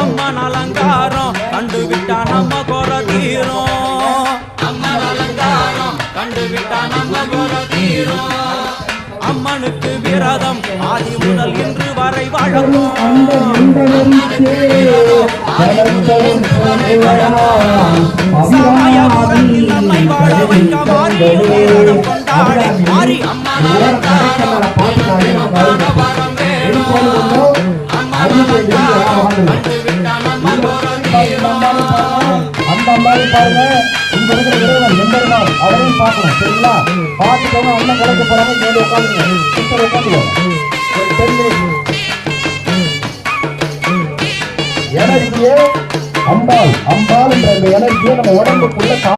அம்மன் அலங்காரம் கண்டு விட்டா நம்ம குற தீரும். அம்மன் அலங்காரம் கண்டு விட்டா நம்ம குற தீரும். அம்மனுக்கு விரதம் ஆதி முதல் இன்று வரை வழங்கும். சமயபுரத்தில் நம்மை வாழ வைக்க மாறி கொண்டாடி மாறி அம்மன் அலங்காரம் வரம் வேணும். அம்மன் அலங்காரம் கண்டு விட்டா நம்ம குற தீரும். அந்த மாதிரி பாருங்க, இங்க இருக்கிற இறைவன் எம்பெருமான் அவரையும் பார்க்கணும். சரிங்களா? பார்த்துக்கோங்க. அண்ணன் கலைக்க போறாங்க. இங்க வந்து உட்காந்துங்க. உட்காந்துக்கோங்க. எனர்ஜியே அம்பாள் என்ற இந்த எனர்ஜியை நம்ம உடம்புக்குள்ள